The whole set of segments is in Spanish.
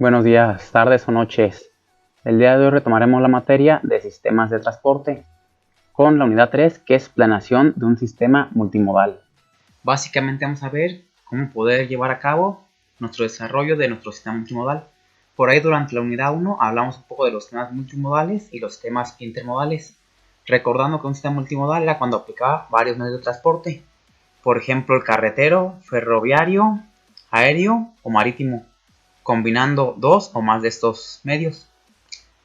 Buenos días, tardes o noches. El día de hoy retomaremos la materia de sistemas de transporte con la unidad 3, que es planeación de un sistema multimodal. Básicamente vamos a ver cómo poder llevar a cabo nuestro desarrollo de nuestro sistema multimodal. Por ahí durante la unidad 1 hablamos un poco de los sistemas multimodales y los sistemas intermodales, recordando que un sistema multimodal era cuando aplicaba varios medios de transporte, por ejemplo el carretero, ferroviario, aéreo o marítimo, combinando dos o más de estos medios.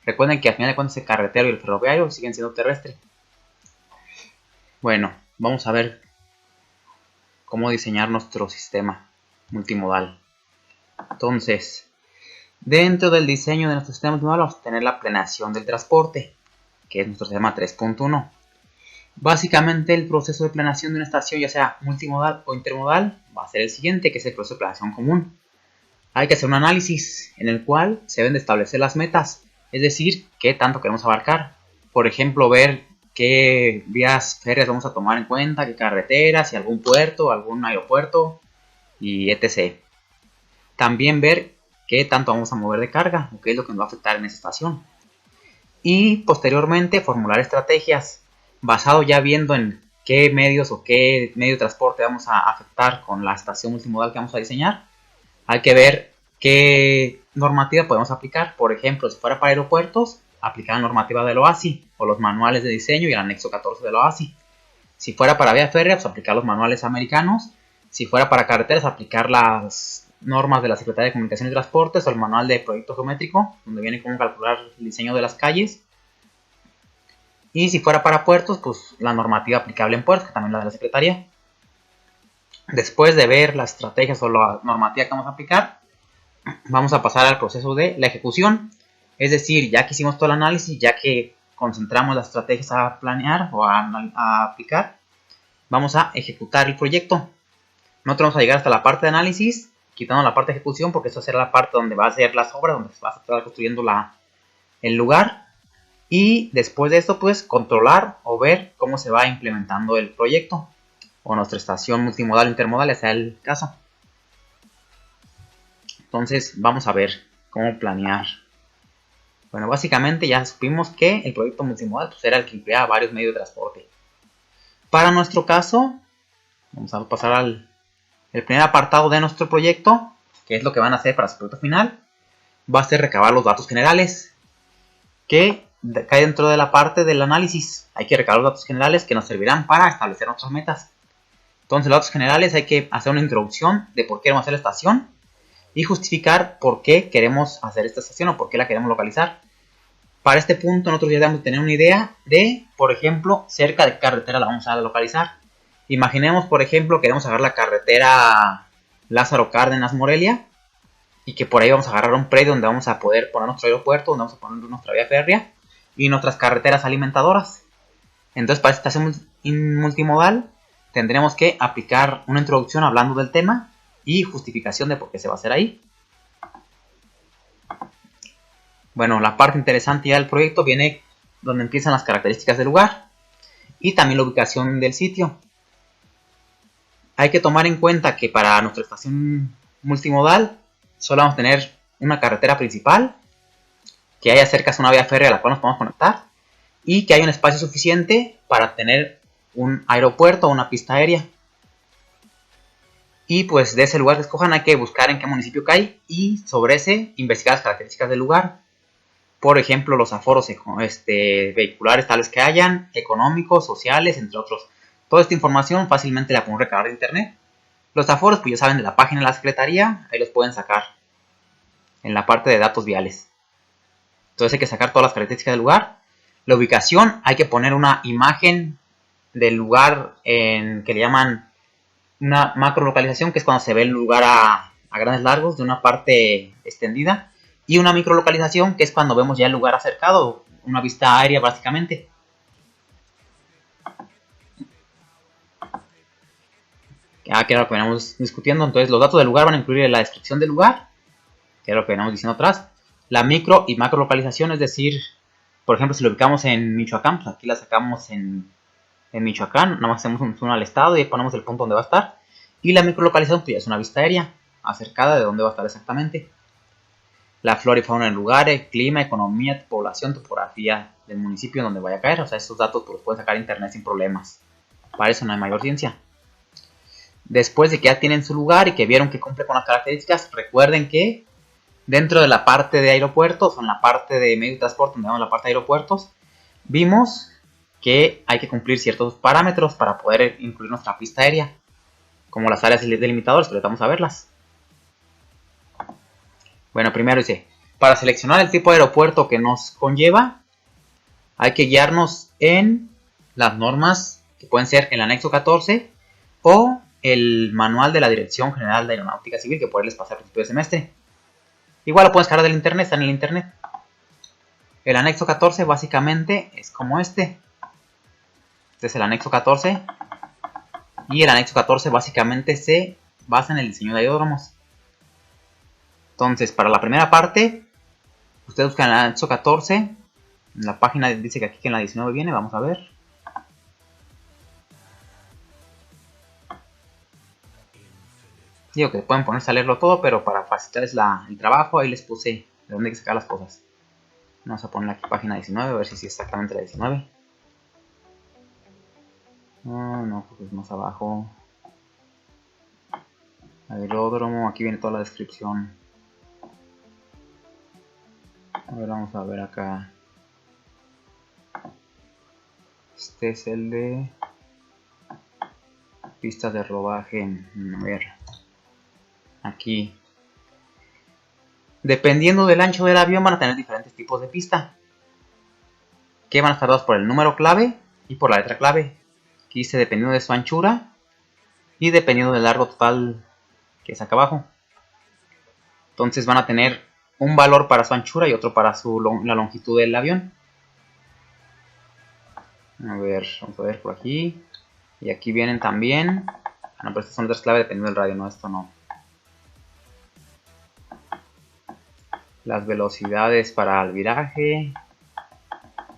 Recuerden que al final de cuentas el carretero y el ferroviario siguen siendo terrestres. Bueno, vamos a ver cómo diseñar nuestro sistema multimodal. Entonces, dentro del diseño de nuestro sistema multimodal vamos a tener la planeación del transporte, que es nuestro sistema 3.1. Básicamente el proceso de planeación de una estación, ya sea multimodal o intermodal, va a ser el siguiente, que es el proceso de planeación común. Hay que hacer un análisis en el cual se deben de establecer las metas, es decir, qué tanto queremos abarcar. Por ejemplo, ver qué vías férreas vamos a tomar en cuenta, qué carreteras, si algún puerto, algún aeropuerto y etc. También ver qué tanto vamos a mover de carga o qué es lo que nos va a afectar en esa estación. Y posteriormente formular estrategias basado ya viendo en qué medios o qué medio de transporte vamos a afectar con la estación multimodal que vamos a diseñar. Hay que ver qué normativa podemos aplicar. Por ejemplo, si fuera para aeropuertos, aplicar la normativa del OASI o los manuales de diseño y el anexo 14 del OASI. Si fuera para vía férrea, pues aplicar los manuales americanos. Si fuera para carreteras, aplicar las normas de la Secretaría de Comunicaciones y Transportes o el manual de proyecto geométrico, donde viene cómo calcular el diseño de las calles. Y si fuera para puertos, pues la normativa aplicable en puertos, que también la de la Secretaría. Después de ver las estrategias o la normativa que vamos a aplicar, vamos a pasar al proceso de la ejecución. Es decir, ya que hicimos todo el análisis, ya que concentramos las estrategias a planear o a aplicar, vamos a ejecutar el proyecto. Nosotros vamos a llegar hasta la parte de análisis, quitando la parte de ejecución, porque esa será la parte donde va a ser las obras, donde se va a estar construyendo el lugar. Y después de esto, pues controlar o ver cómo se va implementando el proyecto o nuestra estación multimodal o intermodal, ya sea el caso. Entonces vamos a ver cómo planear. Bueno, básicamente ya supimos que el proyecto multimodal pues, era el que empleaba varios medios de transporte. Para nuestro caso, vamos a pasar al primer apartado de nuestro proyecto, que es lo que van a hacer para su proyecto final. Va a ser recabar los datos generales, que cae dentro de la parte del análisis. Hay que recabar los datos generales que nos servirán para establecer nuestras metas. Entonces, los datos generales hay que hacer una introducción de por qué queremos hacer la estación y justificar por qué queremos hacer esta estación o por qué la queremos localizar. Para este punto nosotros ya debemos tener una idea de, por ejemplo, cerca de qué carretera la vamos a localizar. Imaginemos, por ejemplo, queremos agarrar la carretera Lázaro Cárdenas Morelia y que por ahí vamos a agarrar un predio donde vamos a poder poner nuestro aeropuerto, donde vamos a poner nuestra vía férrea y nuestras carreteras alimentadoras. Entonces, para esta estación multimodal tendremos que aplicar una introducción hablando del tema y justificación de por qué se va a hacer ahí. Bueno, la parte interesante ya del proyecto viene donde empiezan las características del lugar y también la ubicación del sitio. Hay que tomar en cuenta que para nuestra estación multimodal solo vamos a tener una carretera principal, que haya cerca una vía férrea a la cual nos podemos conectar y que haya un espacio suficiente para tener un aeropuerto o una pista aérea. Y pues de ese lugar que escojan hay que buscar en qué municipio cae y sobre ese investigar las características del lugar. Por ejemplo, los aforos vehiculares tales que hayan, económicos, sociales, entre otros. Toda esta información fácilmente la podemos recabar de internet. Los aforos, pues ya saben, de la página de la Secretaría, ahí los pueden sacar en la parte de datos viales. Entonces hay que sacar todas las características del lugar. La ubicación, hay que poner una imagen del lugar que le llaman una macrolocalización, que es cuando se ve el lugar a grandes largos de una parte extendida, y una microlocalización, que es cuando vemos ya el lugar acercado, una vista aérea básicamente. Que era lo que veníamos discutiendo. Entonces los datos del lugar van a incluir la descripción del lugar, que era lo que veníamos diciendo atrás, la micro y macro localización, es decir, por ejemplo, si lo ubicamos en Michoacán, pues aquí la sacamos en Michoacán, nada más hacemos un zoom al estado y ahí ponemos el punto donde va a estar. Y la microlocalización pues ya es una vista aérea acercada de dónde va a estar exactamente. la flora y fauna del lugar, el clima, economía, población, topografía del municipio donde vaya a caer. O sea, esos datos pues, los pueden sacar a internet sin problemas. Para eso no hay mayor ciencia. Después de que ya tienen su lugar y que vieron que cumple con las características, recuerden que dentro de la parte de aeropuertos, o en la parte de medio de transporte, donde vamos a la parte de aeropuertos, vimos que hay que cumplir ciertos parámetros para poder incluir nuestra pista aérea, como las áreas delimitadoras, pero vamos a verlas. Bueno, primero dice, para seleccionar el tipo de aeropuerto que nos conlleva, hay que guiarnos en las normas que pueden ser el anexo 14 o el manual de la Dirección General de Aeronáutica Civil, que por ahí les pasé al principio de semestre. Igual lo pueden descargar del internet, está en el internet. El anexo 14 básicamente es como este. Este es el anexo 14. Y el anexo 14 básicamente se basa en el diseño de aeródromos. Entonces, para la primera parte, ustedes buscan el anexo 14. En la página dice que aquí que en la 19 viene, vamos a ver. Digo que pueden ponerse a leerlo todo, pero para facilitarles el trabajo, ahí les puse de dónde hay que sacar las cosas. Vamos a poner aquí página 19, a ver si es exactamente la 19. No, porque es más abajo. Aeródromo, aquí viene toda la descripción. A ver, vamos a ver acá. Este es el de pistas de rodaje. A ver. Aquí. Dependiendo del ancho del avión van a tener diferentes tipos de pista, que van a estar dados por el número clave y por la letra clave. Aquí dice dependiendo de su anchura y dependiendo del largo total que es acá abajo. Entonces van a tener un valor para su anchura y otro para la longitud del avión. A ver, vamos a ver por aquí. Y aquí vienen también. No, pero estas son letras clave dependiendo del radio, no, esto no. Las velocidades para el viraje.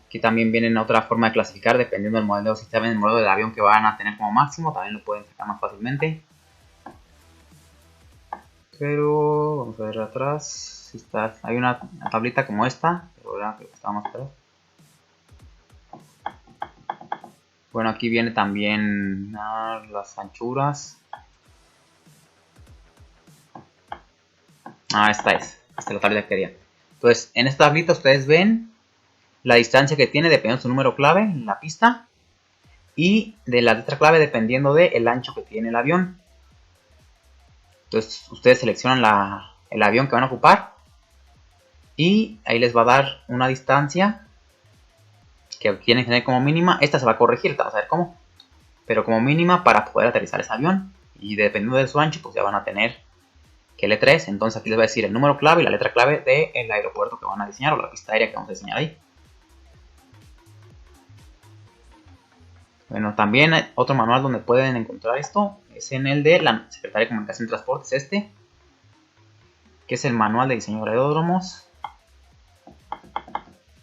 Aquí también vienen otra forma de clasificar dependiendo del modelo, si saben el modelo del avión que van a tener como máximo, también lo pueden sacar más fácilmente. Pero vamos a ver atrás. Si está, hay una tablita como esta, pero creo que estaba más atrás. Bueno, aquí viene también las anchuras. Esta es la tablita que quería. Entonces, en esta tablita ustedes ven la distancia que tiene dependiendo de su número clave en la pista y de la letra clave dependiendo del ancho que tiene el avión. Entonces, ustedes seleccionan el avión que van a ocupar y ahí les va a dar una distancia que tienen que tener como mínima. Esta se va a corregir, vamos a ver cómo, pero como mínima para poder aterrizar ese avión, y dependiendo de su ancho pues ya van a tener qué letra es. Entonces aquí les va a decir el número clave y la letra clave del aeropuerto que van a diseñar o la pista aérea que vamos a diseñar ahí. Bueno, también hay otro manual donde pueden encontrar esto, es en el de la Secretaría de Comunicación y Transportes, que es el manual de diseño de aeródromos,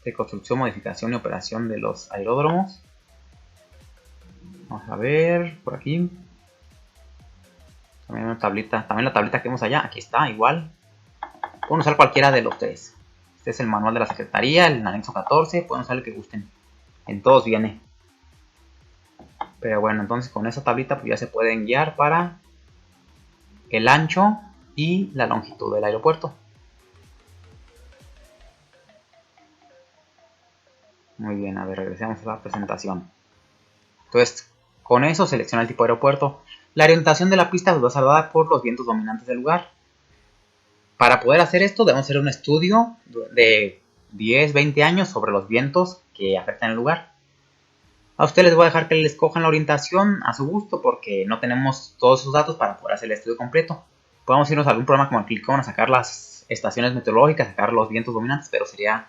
de construcción, modificación y operación de los aeródromos. Vamos a ver por aquí. También una tablita, también la tablita que vemos allá, aquí está, igual. Pueden usar cualquiera de los tres. Este es el manual de la Secretaría, el anexo 14, pueden usar el que gusten. En todos viene. Pero bueno, entonces con esa tablita pues ya se pueden guiar para el ancho y la longitud del aeropuerto. Muy bien, a ver, regresemos a la presentación. Entonces, con eso selecciona el tipo de aeropuerto. La orientación de la pista va a ser dada por los vientos dominantes del lugar. Para poder hacer esto debemos hacer un estudio de 10-20 años sobre los vientos que afectan el lugar. A ustedes les voy a dejar que les cojan la orientación a su gusto porque no tenemos todos esos datos para poder hacer el estudio completo. Podemos irnos a algún programa como el Clicón a sacar las estaciones meteorológicas, sacar los vientos dominantes, pero sería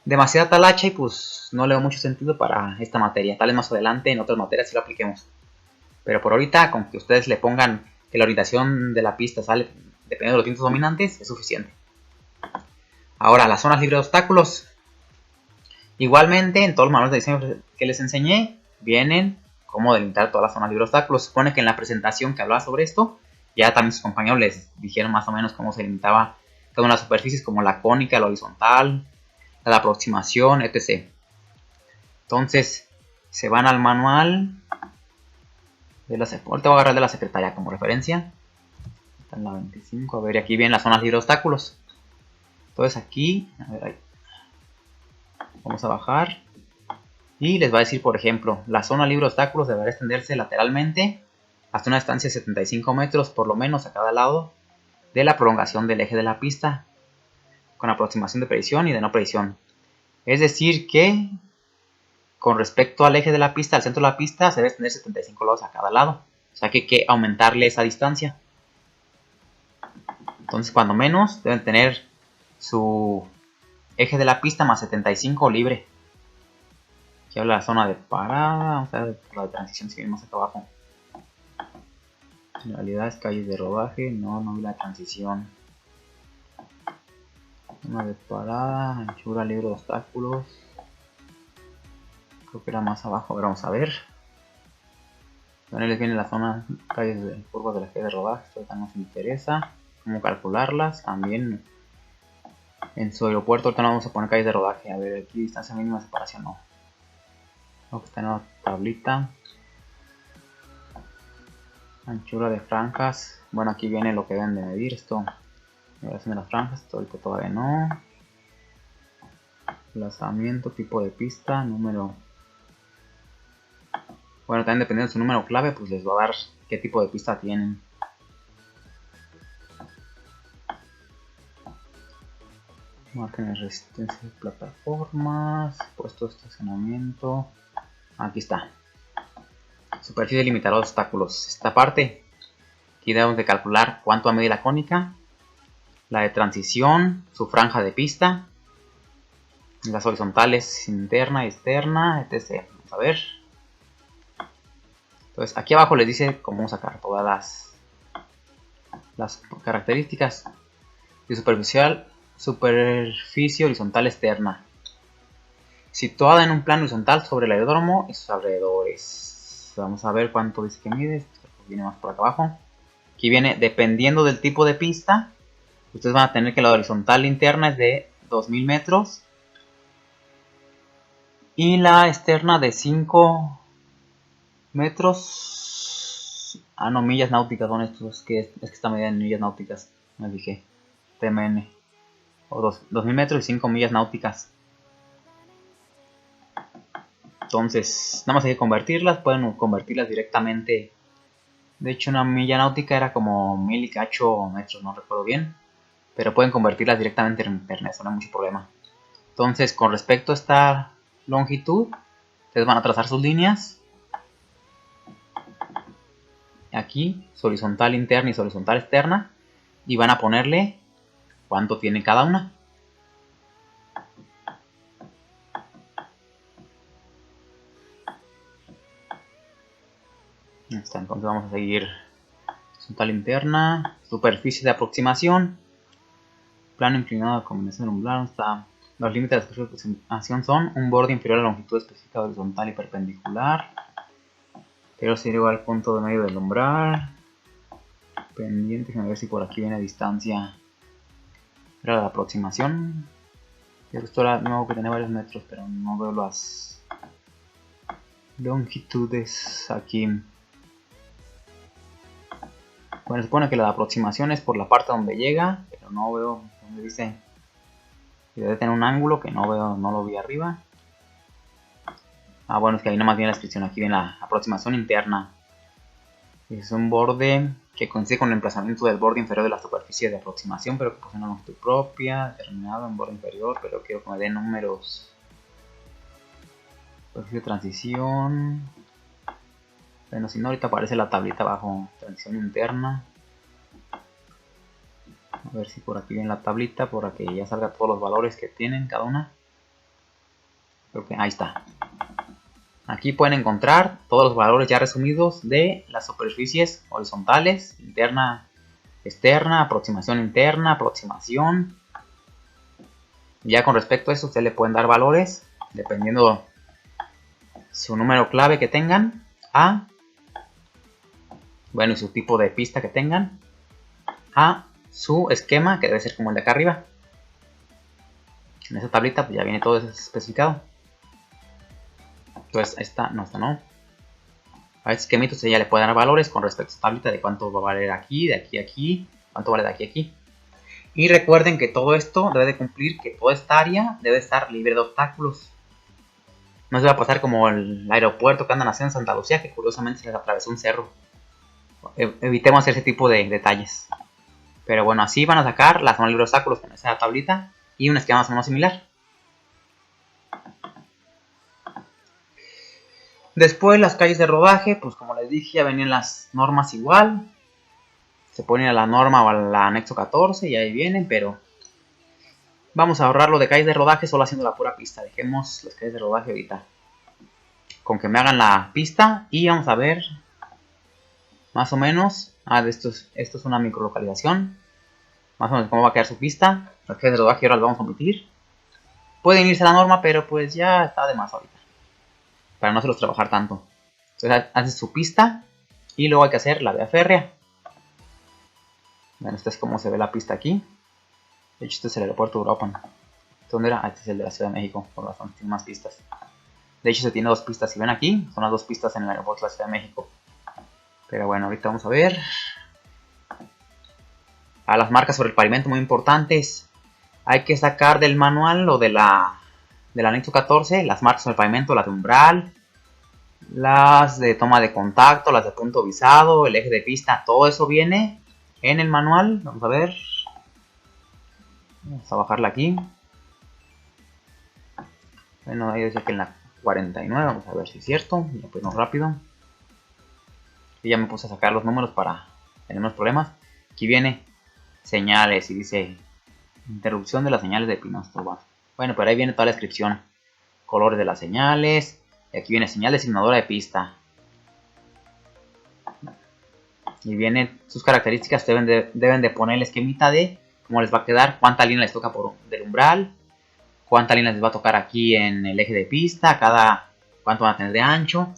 demasiada talacha y pues no le veo mucho sentido para esta materia. Tal vez más adelante en otras materias sí lo apliquemos. Pero por ahorita, con que ustedes le pongan que la orientación de la pista sale dependiendo de los vientos dominantes, es suficiente. Ahora, las zonas libres de obstáculos. Igualmente, en todos los manuales de diseño que les enseñé, vienen cómo delimitar todas las zonas libres de obstáculos. Se supone que en la presentación que hablaba sobre esto, ya también sus compañeros les dijeron más o menos cómo se limitaba cada una de las superficies como la cónica, la horizontal, la aproximación, etc. Entonces se van al manual de la ahorita voy a agarrar de la secretaria como referencia. Está en la 25, a ver, aquí vienen las zonas libre de obstáculos. Entonces aquí, a ver, ahí. Vamos a bajar y les va a decir, por ejemplo, la zona libre de obstáculos deberá extenderse lateralmente hasta una distancia de 75 metros por lo menos a cada lado de la prolongación del eje de la pista, con aproximación de predicción y de no predicción. Es decir que con respecto al eje de la pista, al centro de la pista, se debe extender 75 grados a cada lado. O sea que hay que aumentarle esa distancia. Entonces, cuando menos, deben tener su eje de la pista más 75 libre. Aquí habla la zona de parada. Vamos a ver la de transición si viene más acá abajo. Generalidades, calles de rodaje. No vi la transición. Zona de parada, anchura libre de obstáculos. Creo que era más abajo. Ahora vamos a ver. También les viene la zona, calles de curvas de la calle de rodaje. Esto también nos interesa. Cómo calcularlas. También en su aeropuerto ahorita no vamos a poner calles de rodaje. A ver, aquí distancia mínima de separación no. Vamos a tener una tablita. Anchura de franjas. Bueno, aquí viene lo que deben de medir. Esto, numeración de las franjas. Esto ahorita todavía no. Lanzamiento, tipo de pista, número. Bueno, también dependiendo de su número clave, pues les va a dar qué tipo de pista tienen. Márgenes de resistencia de plataformas, puesto de estacionamiento. Aquí está. Superficie limitada de obstáculos. Esta parte, aquí debemos de calcular cuánto va a medir la cónica, la de transición, su franja de pista, las horizontales interna y externa, etc. Vamos a ver. Entonces aquí abajo les dice cómo sacar todas las características de superficie horizontal externa, situada en un plano horizontal sobre el aeródromo y sus alrededores. Vamos a ver cuánto dice que mide. Esto viene más por acá abajo. Aquí viene, dependiendo del tipo de pista, ustedes van a tener que la horizontal interna es de 2000 metros y la externa de 5 metros. No, millas náuticas son estos. Es que está medida en millas náuticas. Me fijé. TMN. O 2000 metros y 5 millas náuticas. Entonces, nada más hay que convertirlas. Pueden convertirlas directamente. De hecho, una milla náutica era como 1000 y cacho metros, no recuerdo bien. Pero pueden convertirlas directamente en internet, no hay mucho problema. Entonces, con respecto a esta longitud, ustedes van a trazar sus líneas. Aquí, su horizontal interna y su horizontal externa. Y van a ponerle cuánto tiene cada una. Entonces vamos a seguir. Horizontal interna, superficie de aproximación, plano inclinado de combinación de un plano. Está. Los límites de la aproximación son un borde inferior a la longitud específica horizontal y perpendicular, pero sería igual al punto de medio del umbral. Pendiente, a ver si por aquí viene distancia. Era la aproximación. Esto era nuevo que tenía varios metros, pero no veo las longitudes aquí. Bueno, se supone que la aproximación es por la parte donde llega, pero no veo donde dice que debe tener un ángulo que no veo, no lo vi arriba. Bueno, es que ahí nomás viene la descripción, aquí viene la aproximación interna. Es un borde que coincide con el emplazamiento del borde inferior de la superficie de aproximación, pero que posee una longitud propia, determinado en borde inferior, pero quiero que me den números. Superficie de transición. Bueno, si no, ahorita aparece la tablita abajo, transición interna. A ver si por aquí viene la tablita, para que ya salga todos los valores que tienen cada una. Creo que ahí está. Aquí pueden encontrar todos los valores ya resumidos de las superficies horizontales, interna, externa, aproximación interna, aproximación. Ya con respecto a eso, ustedes le pueden dar valores, dependiendo su número clave que tengan, y su tipo de pista que tengan, a su esquema, que debe ser como el de acá arriba. En esa tablita pues ya viene todo eso especificado. Entonces esta no. A este esquemito ya le puede dar valores con respecto a esta tablita de cuánto va a valer aquí, de aquí a aquí, cuánto vale de aquí a aquí. Y recuerden que todo esto debe de cumplir que toda esta área debe estar libre de obstáculos. No se va a pasar como el aeropuerto que andan haciendo en Santa Lucía, que curiosamente se les atravesó un cerro. Evitemos ese tipo de detalles. Pero bueno, así van a sacar la zona libre de obstáculos con esa tablita y un esquema más o menos similar. Después las calles de rodaje, pues como les dije, ya venían las normas igual. Se ponen a la norma o al anexo 14 y ahí vienen, pero vamos a ahorrar lo de calles de rodaje solo haciendo la pura pista. Dejemos las calles de rodaje ahorita. Con que me hagan la pista y vamos a ver más o menos. Esto es una microlocalización. Más o menos cómo va a quedar su pista. Las calles de rodaje ahora las vamos a omitir. Pueden irse a la norma, pero pues ya está de más ahorita. Para no hacerlos trabajar tanto. Entonces hace su pista y luego hay que hacer la vía férrea. Bueno, esta es como se ve la pista aquí. De hecho, este es el aeropuerto de Europa. ¿Dónde era? Este es el de la Ciudad de México. Por razón, tiene más pistas. De hecho, se tiene dos pistas. Si ven aquí, son las dos pistas en el aeropuerto de la Ciudad de México. Pero bueno, ahorita vamos a ver. A las marcas sobre el pavimento muy importantes. Hay que sacar del manual o del anexo 14 las marcas sobre el pavimento, las de umbral, las de toma de contacto, las de punto visado, el eje de pista. Todo eso viene en el manual. Vamos a ver. Vamos a bajarla aquí. Bueno, ahí dice que en la 49. Vamos a ver si es cierto. Ya pues no rápido. Y ya me puse a sacar los números para tener menos problemas. Aquí viene señales y dice interrupción de las señales de Pinostro. Bueno, pero ahí viene toda la descripción. Colores de las señales. Y aquí viene señal designadora de pista. Y vienen sus características. Deben de poner el esquemita de cómo les va a quedar, cuánta línea les toca del umbral, cuánta línea les va a tocar aquí en el eje de pista, cuánto van a tener de ancho,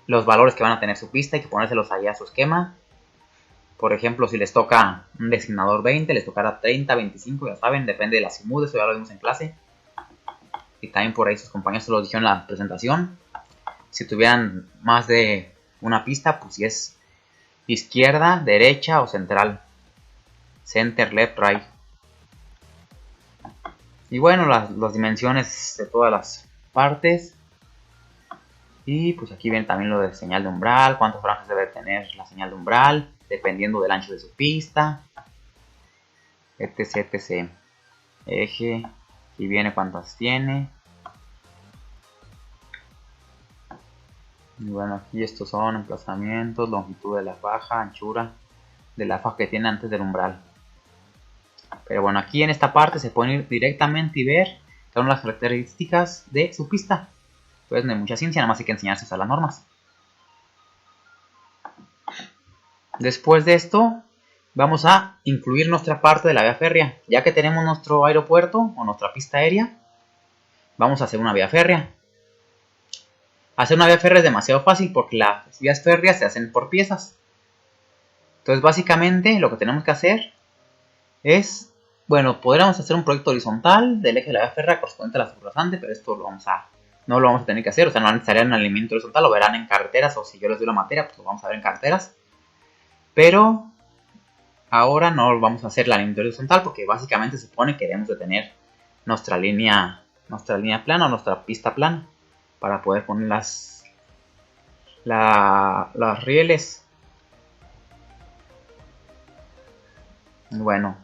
los valores que van a tener su pista, hay que ponérselos ahí a su esquema. Por ejemplo, si les toca un designador 20, les tocará 30, 25, ya saben, depende de la azimut, eso ya lo vimos en clase. Y también por ahí sus compañeros se lo dijeron en la presentación. Si tuvieran más de una pista, pues si es izquierda, derecha o central. Center, left, right. Y bueno, las dimensiones de todas las partes. Y pues aquí viene también lo de señal de umbral, cuántos franjas debe tener la señal de umbral, dependiendo del ancho de su pista, etc. Eje, aquí viene cuántas tiene. Y bueno, aquí estos son emplazamientos, longitud de la faja, anchura de la faja que tiene antes del umbral. Pero bueno, aquí en esta parte se pueden ir directamente y ver cada una de las características de su pista. Entonces no hay mucha ciencia, nada más hay que enseñarse a usar las normas. Después de esto, vamos a incluir nuestra parte de la vía férrea. Ya que tenemos nuestro aeropuerto o nuestra pista aérea, vamos a hacer una vía férrea. Hacer una vía férrea es demasiado fácil porque las vías férreas se hacen por piezas. Entonces básicamente lo que tenemos que hacer es, bueno, podríamos hacer un proyecto horizontal del eje de la vía férrea correspondiente a la subrasante, pero esto no lo vamos a tener que hacer, o sea, no necesariamente un alineamiento horizontal, lo verán en carreteras, o si yo les doy la materia, pues lo vamos a ver en carreteras. Pero ahora no lo vamos a hacer el alineamiento horizontal porque básicamente se supone que debemos de tener nuestra línea plana o nuestra pista plana para poder poner las rieles. Bueno,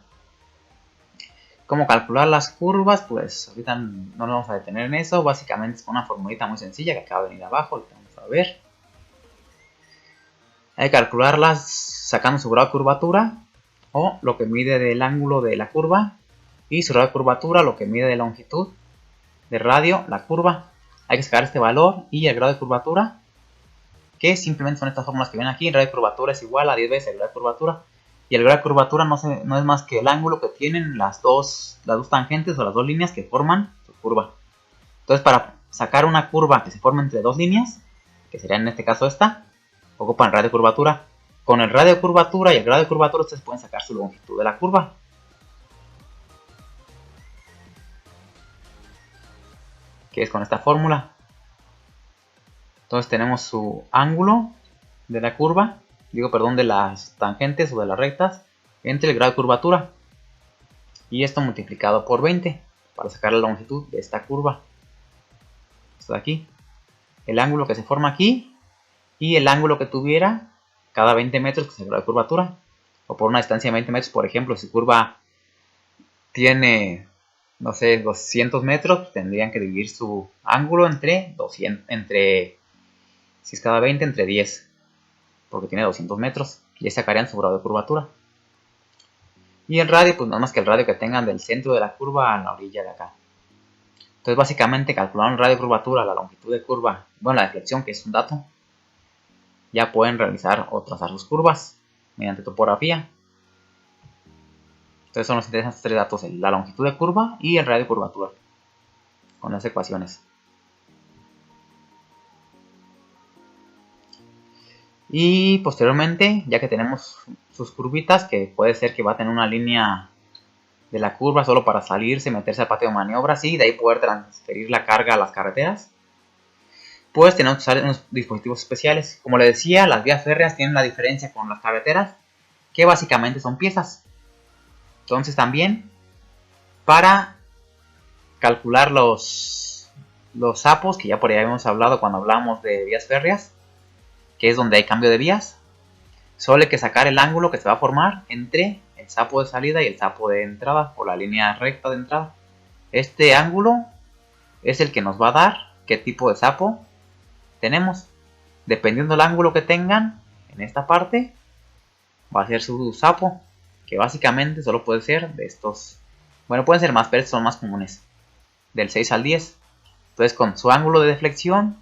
¿cómo calcular las curvas? Pues ahorita no nos vamos a detener en eso. Básicamente es una formulita muy sencilla que acaba de venir abajo. Ahorita vamos a ver. Hay que calcularlas sacando su grado de curvatura o lo que mide del ángulo de la curva y su grado de curvatura, lo que mide de longitud, de radio, la curva. Hay que sacar este valor y el grado de curvatura, que simplemente son estas fórmulas que ven aquí. El grado de curvatura es igual a 10 veces el grado de curvatura. Y el grado de curvatura no es más que el ángulo que tienen las dos tangentes o las dos líneas que forman su curva. Entonces, para sacar una curva que se forma entre dos líneas, que sería en este caso esta, ocupan el radio de curvatura. con el radio de curvatura y el grado de curvatura ustedes pueden sacar su longitud de la curva. Que es con esta fórmula. Entonces tenemos su ángulo de la curva, de las tangentes o de las rectas entre el grado de curvatura. Y esto multiplicado por 20 para sacar la longitud de esta curva. Esto de aquí. El ángulo que se forma aquí y el ángulo que tuviera cada 20 metros, que es el grado de curvatura. O por una distancia de 20 metros, por ejemplo, si curva tiene, no sé, 200 metros, tendrían que dividir su ángulo entre 200, si es cada 20, entre 10, porque tiene 200 metros, y ahí sacarían su grado de curvatura. Y el radio, pues nada más que el radio que tengan del centro de la curva a la orilla de acá. Entonces básicamente calcularon el radio de curvatura, la longitud de curva, bueno, la deflexión, que es un dato. Ya pueden realizar o trazar sus curvas mediante topografía. Entonces son los interesantes tres datos, la longitud de curva y el radio de curvatura, con las ecuaciones. Y posteriormente, ya que tenemos sus curvitas, que puede ser que va a tener una línea de la curva solo para salirse, meterse al patio de maniobras y de ahí poder transferir la carga a las carreteras, pues tenemos que usar unos dispositivos especiales. Como les decía, las vías férreas tienen la diferencia con las carreteras, que básicamente son piezas. Entonces también, para calcular los sapos, que ya por ahí habíamos hablado cuando hablamos de vías férreas, que es donde hay cambio de vías, solo hay que sacar el ángulo que se va a formar entre el sapo de salida y el sapo de entrada, o la línea recta de entrada. Este ángulo es el que nos va a dar qué tipo de sapo tenemos. Dependiendo del ángulo que tengan en esta parte, va a ser su sapo, que básicamente solo puede ser de estos. Bueno, pueden ser más, pero estos son más comunes, del 6 al 10. Entonces con su ángulo de deflexión,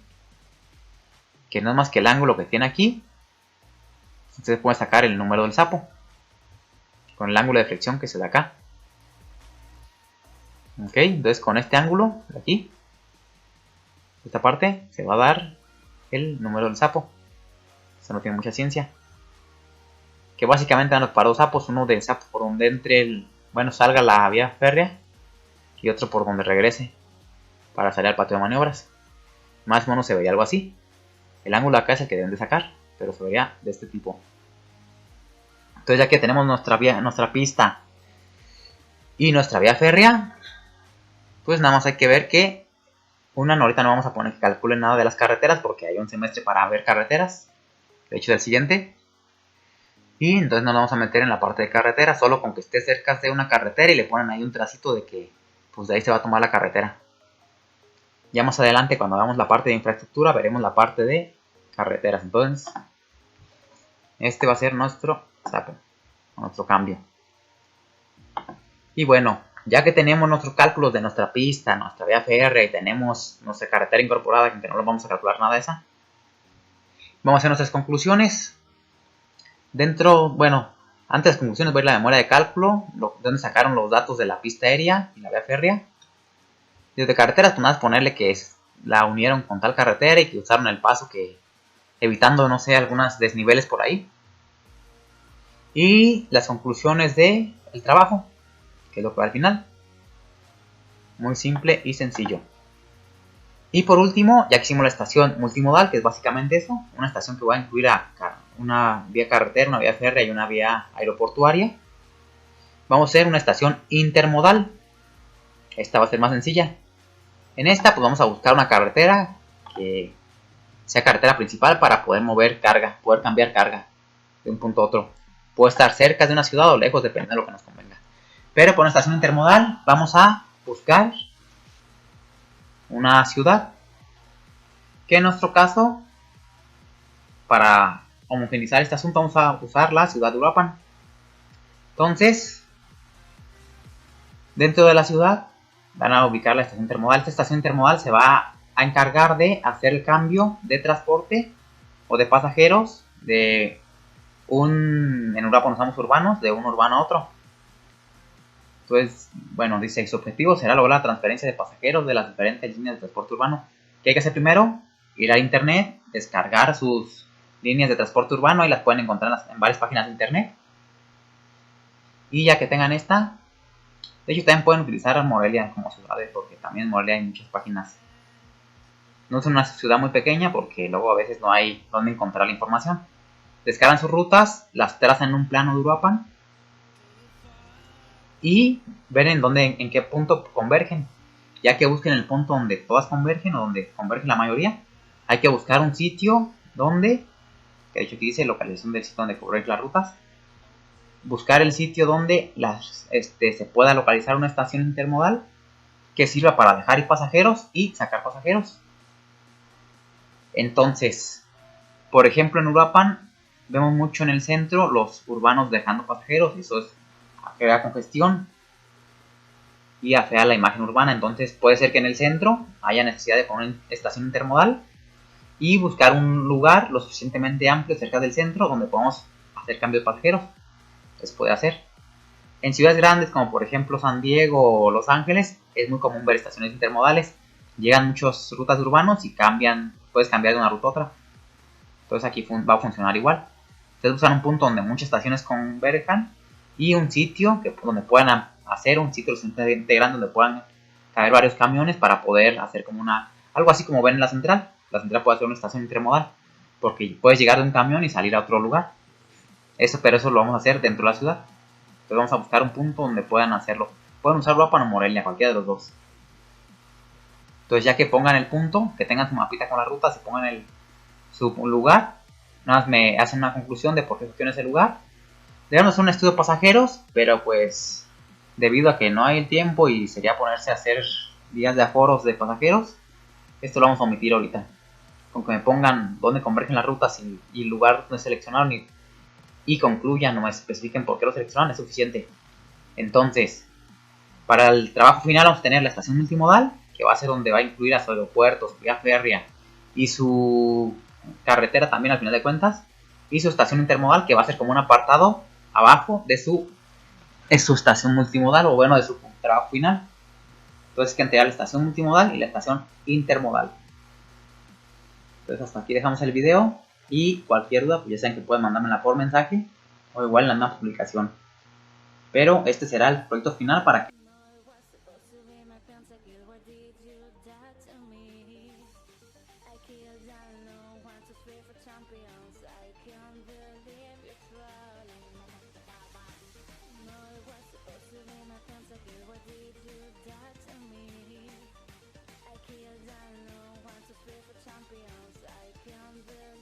que no es más que el ángulo que tiene aquí, ustedes pueden sacar el número del sapo con el ángulo de deflexión que se da acá. Ok, entonces con este ángulo de aquí, esta parte, se va a dar el número del sapo. Esto no tiene mucha ciencia. Que básicamente van para dos sapos, uno del sapo por donde entre salga la vía férrea, y otro por donde regrese para salir al patio de maniobras. Más o menos se vería algo así. El ángulo acá es el que deben de sacar, pero se vería de este tipo. Entonces ya que tenemos nuestra pista y nuestra vía férrea, pues nada más hay que ver que ahorita no vamos a poner que calculen nada de las carreteras, porque hay un semestre para ver carreteras, de hecho del siguiente. Y entonces nos vamos a meter en la parte de carretera, solo con que esté cerca de una carretera y le ponen ahí un tracito de que pues de ahí se va a tomar la carretera. Ya más adelante, cuando hagamos la parte de infraestructura, veremos la parte de carreteras. Entonces, este va a ser nuestro sapo, nuestro cambio. Y bueno, ya que tenemos nuestros cálculos de nuestra pista, nuestra vía férrea y tenemos nuestra carretera incorporada, que no lo vamos a calcular nada de esa, vamos a hacer nuestras conclusiones. Antes de las conclusiones voy a ir a la memoria de cálculo, donde sacaron los datos de la pista aérea y la vía férrea. Desde carreteras, pues nada, ponerle que la unieron con tal carretera y que usaron el paso, que evitando, no sé, algunos desniveles por ahí. Y las conclusiones del trabajo, que es lo que va al final. Muy simple y sencillo. Y por último, ya que hicimos la estación multimodal, que es básicamente eso, una estación que va a incluir una vía carretera, una vía férrea y una vía aeroportuaria, vamos a hacer una estación intermodal. Esta va a ser más sencilla. En esta pues vamos a buscar una carretera que sea carretera principal para poder mover carga, poder cambiar carga de un punto a otro. Puede estar cerca de una ciudad o lejos, depende de lo que nos convenga. Pero por una estación intermodal vamos a buscar una ciudad, que en nuestro caso, para homogeneizar este asunto, vamos a usar la ciudad de Uruapan. Entonces, dentro de la ciudad van a ubicar la estación intermodal. Esta estación intermodal se va a encargar de hacer el cambio de transporte o de pasajeros en Uruapan usamos urbanos, de un urbano a otro. Entonces, dice, su objetivo será lograr la transferencia de pasajeros de las diferentes líneas de transporte urbano. ¿Qué hay que hacer primero? Ir a internet, descargar sus líneas de transporte urbano, ahí las pueden encontrar en varias páginas de internet. Y ya que tengan esta, de hecho también pueden utilizar Morelia como ciudad, porque también en Morelia hay muchas páginas. No es una ciudad muy pequeña porque luego a veces no hay dónde encontrar la información. Descargan sus rutas, las trazan en un plano de Uruapan y ven en qué punto convergen. Ya que busquen el punto donde todas convergen o donde convergen la mayoría, hay que buscar un sitio donde, que de hecho aquí dice localización del sitio donde convergen las rutas, buscar el sitio donde se pueda localizar una estación intermodal que sirva para dejar ir pasajeros y sacar pasajeros. Entonces, por ejemplo, en Uruapan vemos mucho en el centro los urbanos dejando pasajeros y eso es crea congestión y afea la imagen urbana. Entonces puede ser que en el centro haya necesidad de poner una estación intermodal y buscar un lugar lo suficientemente amplio cerca del centro donde podamos hacer cambio de pasajeros. Se puede hacer. En ciudades grandes como por ejemplo San Diego o Los Ángeles es muy común ver estaciones intermodales. Llegan muchas rutas urbanos y puedes cambiar de una ruta a otra. Entonces aquí va a funcionar igual. Ustedes buscan un punto donde muchas estaciones converjan y un sitio donde puedan hacer un sitio suficientemente grande donde puedan caber varios camiones para poder hacer como algo así como ven en la central. La central puede ser una estación intermodal porque puedes llegar de un camión y salir a otro lugar. Pero eso lo vamos a hacer dentro de la ciudad. Entonces vamos a buscar un punto donde puedan hacerlo. Pueden usar Uruapan o Morelia, cualquiera de los dos. Entonces ya que pongan el punto, que tengan su mapita con las rutas y pongan su lugar, nada más me hacen una conclusión de por qué funciona ese lugar. Debemos hacer un estudio de pasajeros, pero pues debido a que no hay el tiempo y sería ponerse a hacer días de aforos de pasajeros, esto lo vamos a omitir ahorita. Con que me pongan dónde convergen las rutas y el lugar donde seleccionaron y concluyan o me especifiquen por qué lo seleccionaron es suficiente. Entonces, para el trabajo final vamos a tener la estación multimodal, que va a ser donde va a incluir a su aeropuerto, su vía férrea y su carretera también al final de cuentas, y su estación intermodal, que va a ser como un apartado abajo de su estación multimodal o bueno de su trabajo final. Entonces hay que entregar la estación multimodal y la estación intermodal. Entonces hasta aquí dejamos el video y cualquier duda pues ya saben que pueden mandármela por mensaje o igual en la misma publicación. Pero este será el proyecto final para que